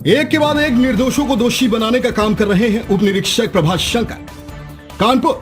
एक के बाद एक निर्दोषों को दोषी बनाने का काम कर रहे हैं उप निरीक्षक प्रभाष शंकर। कानपुर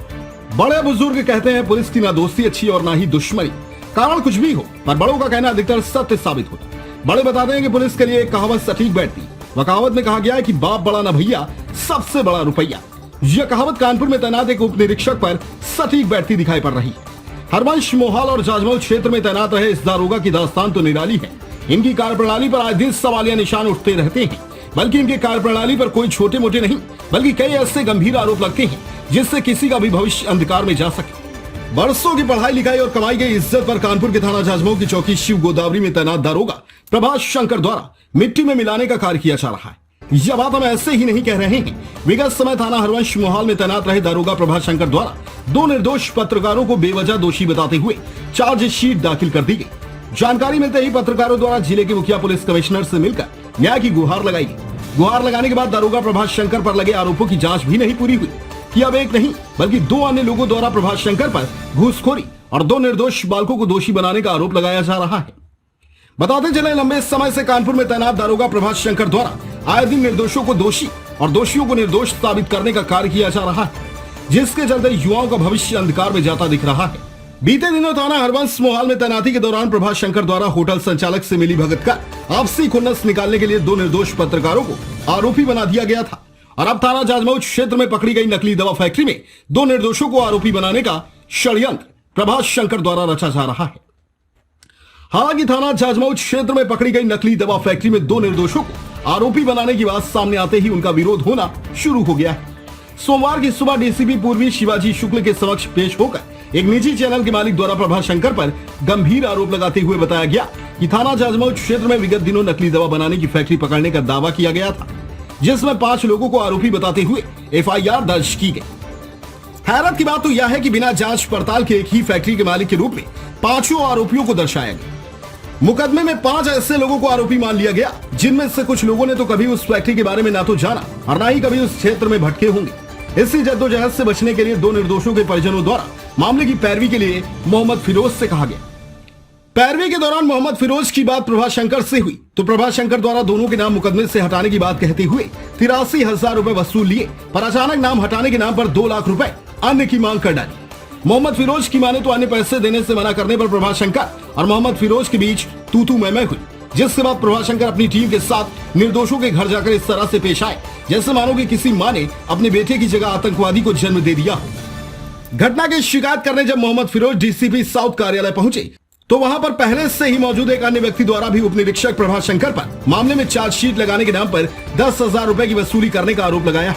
बड़े बुजुर्ग कहते हैं पुलिस की ना दोस्ती अच्छी और ना ही दुश्मनी, कारण कुछ भी हो, पर बड़ों का कहना अधिकतर सत्य साबित होता। बड़े बताते हैं कि पुलिस के लिए एक कहावत सटीक बैठती। वह कहावत में कहा गया है कि बाप बड़ा ना भैया, सबसे बड़ा रुपया। यह कहावत कानपुर में तैनात एक उप निरीक्षक पर सटीक बैठती दिखाई पड़ रही है। हरवंश, मोहाल और जाजमऊ क्षेत्र में तैनात रहे इस दारोगा की दास्तान तो निराली है। इनकी कार्यप्रणाली पर आए दिन सवालिया निशान उठते रहते हैं, बल्कि इनके कार्यप्रणाली पर कोई छोटे मोटे नहीं बल्कि कई ऐसे गंभीर आरोप लगते हैं जिससे किसी का भी भविष्य अंधकार में जा सके। बरसों की पढ़ाई लिखाई और कमाई गई इज्जत पर कानपुर के थाना जाजमऊ की चौकी शिव गोदावरी में तैनात दारोगा प्रभाष शंकर द्वारा मिट्टी में मिलाने का कार्य किया जा रहा है। यह बात हम ऐसे ही नहीं कह रहे हैं। विगत समय थाना हरवंश मोहाल में तैनात रहे दारोगा प्रभाष शंकर द्वारा दो निर्दोष पत्रकारों को बेवजह दोषी बताते हुए चार्जशीट दाखिल कर दी गई। जानकारी मिलते ही पत्रकारों द्वारा जिले के मुखिया पुलिस कमिश्नर से मिलकर न्याय की गुहार लगाई गई। गुहार लगाने के बाद दारोगा प्रभाष शंकर पर लगे आरोपों की जांच भी नहीं पूरी हुई कि अब एक नहीं बल्कि दो अन्य लोगों द्वारा प्रभाष शंकर पर घूसखोरी और दो निर्दोष बालकों को दोषी बनाने का आरोप लगाया जा रहा है। बताते चले, लंबे समय से कानपुर में तैनात दारोगा प्रभाष शंकर द्वारा आए दिन निर्दोषों को दोषी और दोषियों को निर्दोष साबित करने का कार्य किया जा रहा है, जिसके चलते युवाओं का भविष्य अंधकार में जाता दिख रहा है। बीते दिनों थाना हरवंश मोहाल में तैनाती के दौरान प्रभाष शंकर द्वारा होटल संचालक से मिली भगत कर आपसी खुन्नस निकालने के लिए दो निर्दोष पत्रकारों को आरोपी बना दिया गया था और अब थाना जाजमऊ क्षेत्र में पकड़ी गई नकली दवा फैक्ट्री में दो निर्दोषों को आरोपी बनाने का षड्यंत्र प्रभाष शंकर द्वारा रचा जा रहा है। हालांकि थाना जाजमऊ क्षेत्र में पकड़ी गई नकली दवा फैक्ट्री में दो निर्दोषों को आरोपी बनाने की बात सामने आते ही उनका विरोध होना शुरू हो गया है। सोमवार की सुबह डीसीपी पूर्वी शिवाजी शुक्ल के समक्ष पेश होकर एक निजी चैनल के मालिक द्वारा प्रभाष शंकर पर गंभीर आरोप लगाते हुए बताया गया कि थाना जाजमऊ क्षेत्र में विगत दिनों नकली दवा बनाने की फैक्ट्री पकड़ने का दावा किया गया था, जिसमें 5 लोगों को आरोपी बताते हुए एफआईआर दर्ज की गई। हैरत की बात तो यह है कि बिना जांच पड़ताल के एक ही फैक्ट्री के मालिक के रूप में 5 आरोपियों को दर्शाया गया। मुकदमे में 5 ऐसे लोगों को आरोपी मान लिया गया, जिनमें से कुछ लोगों ने तो कभी उस फैक्ट्री के बारे में ना तो जाना और ना ही कभी उस क्षेत्र में भटके होंगे। इसी जद्दोजहद से बचने के लिए दो निर्दोषों के परिजनों द्वारा मामले की पैरवी के लिए मोहम्मद फिरोज से कहा गया। पैरवी के दौरान मोहम्मद फिरोज की बात प्रभाष शंकर से हुई तो प्रभाष शंकर द्वारा दोनों के नाम मुकदमे से हटाने की बात कहते हुए 83,000 रुपए वसूल लिए, पर अचानक नाम हटाने के नाम पर 2 लाख रुपए अन्य की मांग कर डाली। मोहम्मद फिरोज की माने तो अन्य पैसे देने से मना करने पर प्रभाष शंकर और मोहम्मद फिरोज के बीच तू मैं हुई, जिसके बाद प्रभाष शंकर अपनी टीम के साथ निर्दोषों के घर जाकर इस तरह से पेश आए जैसे मानो कि किसी मां ने अपने बेटे की जगह आतंकवादी को जन्म दे दिया हो। घटना की शिकायत करने जब मोहम्मद फिरोज डीसीपी साउथ कार्यालय पहुंचे तो वहां पर पहले से ही मौजूद एक अन्य व्यक्ति द्वारा भी उप निरीक्षक प्रभाष शंकर पर मामले में चार्जशीट लगाने के नाम पर 10,000 रुपए की वसूली करने का आरोप लगाया।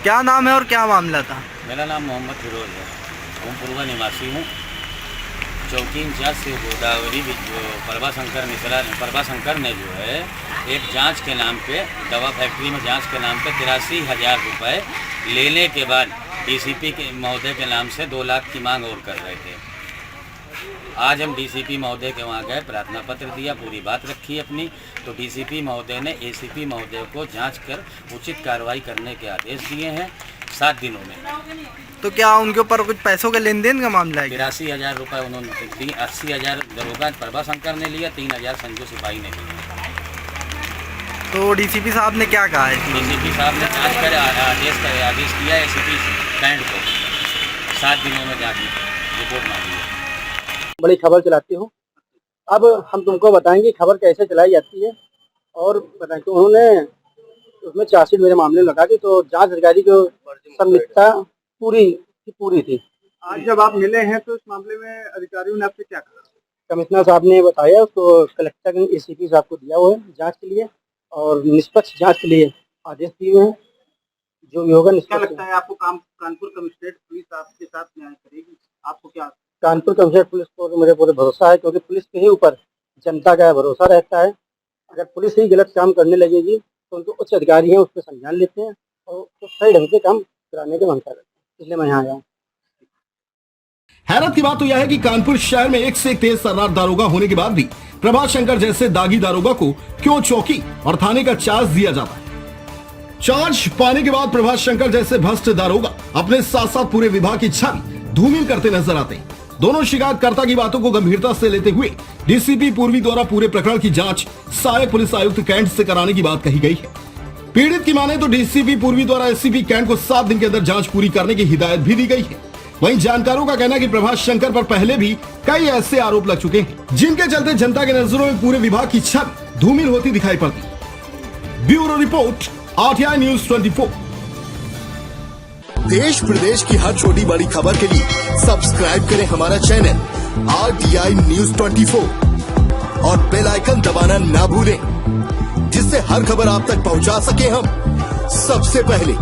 क्या नाम है और क्या मामला था? मेरा नाम मोहम्मद फिरोज है, ओमपुरवा निवासी हूँ। चौकी इंचार्ज से गोदावरी प्रभा शंकर ने जो है एक जांच के नाम पे दवा फैक्ट्री में जांच के नाम पे 83,000 रुपये लेने के बाद डीसीपी के महोदय के नाम से 2 लाख की मांग और कर रहे थे। आज हम डीसीपी महोदय के वहाँ गए, प्रार्थना पत्र दिया, पूरी बात रखी अपनी, तो डीसीपी महोदय ने एसीपी महोदय को जांच कर उचित कार्रवाई करने के आदेश दिए हैं 7 दिनों में। तो क्या उनके ऊपर कुछ पैसों के लेन देन का मामला है? 83,000 रुपये उन्होंने 80,000 दरोगा प्रभा शंकर ने लिया, 3,000 संजू सिपाही ने लिया। तो डीसीपी साहब ने क्या कहा है? डीसीपी साहब ने जांच कर आदेश दिया है एसीपी कैंट को 7 दिनों में जांच रिपोर्ट मांगी है। बड़ी खबर चलाती हूँ। अब हम तुमको बताएंगे खबर कैसे चलाई जाती है और बताएं। तो उन्होंने उसमें चार्जशीट मेरे मामले में लगा दी, तो जांच अधिकारी को संलिप्तता पूरी थी। आज जब आप मिले हैं तो इस मामले में अधिकारियों ने आपसे क्या कहा? कमिश्नर साहब ने बताया, उसको कलेक्टर ने एसीपी साहब को दिया हुआ है जांच के लिए और निष्पक्ष जांच के लिए आदेश दिए हुए हैं। जो भी होगा क्या लगता है आपको कानपुर कमिश्नरेट पुलिस आपके साथ न्याय करेगी? आपको क्या? कानपुर कमिश्नरेट पुलिस को मेरे पूरे भरोसा है, क्योंकि पुलिस के ही ऊपर जनता का भरोसा रहता है। अगर पुलिस ही गलत काम करने लगेगी तो उनको उच्च अधिकारी हैं उस पर संज्ञान लेते हैं और तो सही ढंग से काम कराने के मांगता रहता है, इसलिए मैं यहाँ आया हूँ। हैरत की बात तो यह है कि कानपुर शहर में एक से एक तेज तर्रार दारोगा होने के बाद भी प्रभाष शंकर जैसे दागी दारोगा को क्यों चौकी और थाने का चार्ज दिया जाता है। चार्ज पाने के बाद प्रभाष शंकर जैसे भ्रष्ट दारोगा अपने साथ साथ पूरे विभाग की छवि धूमिल करते नजर आते हैं। दोनों शिकायतकर्ता की बातों को गंभीरता से लेते हुए डीसीपी पूर्वी द्वारा पूरे प्रकरण की जांच सहायक पुलिस आयुक्त कैंट से कराने की बात कही गई है। पीड़ित की माने तो डीसीपी पूर्वी द्वारा एससीपी कैंट को 7 दिन के अंदर जांच पूरी करने की हिदायत भी दी गई है। वहीं जानकारों का कहना है कि प्रभास शंकर पर पहले भी कई ऐसे आरोप लग चुके हैं जिनके चलते जनता की नजरों में पूरे विभाग की छवि धूमिल होती दिखाई पड़ती। Bureau report RTI news 24। देश प्रदेश की हर छोटी बड़ी खबर के लिए सब्सक्राइब करें हमारा चैनल RTI न्यूज 24 और बेल आइकन दबाना ना भूलें, जिससे हर खबर आप तक पहुंचा सके हम सबसे पहले।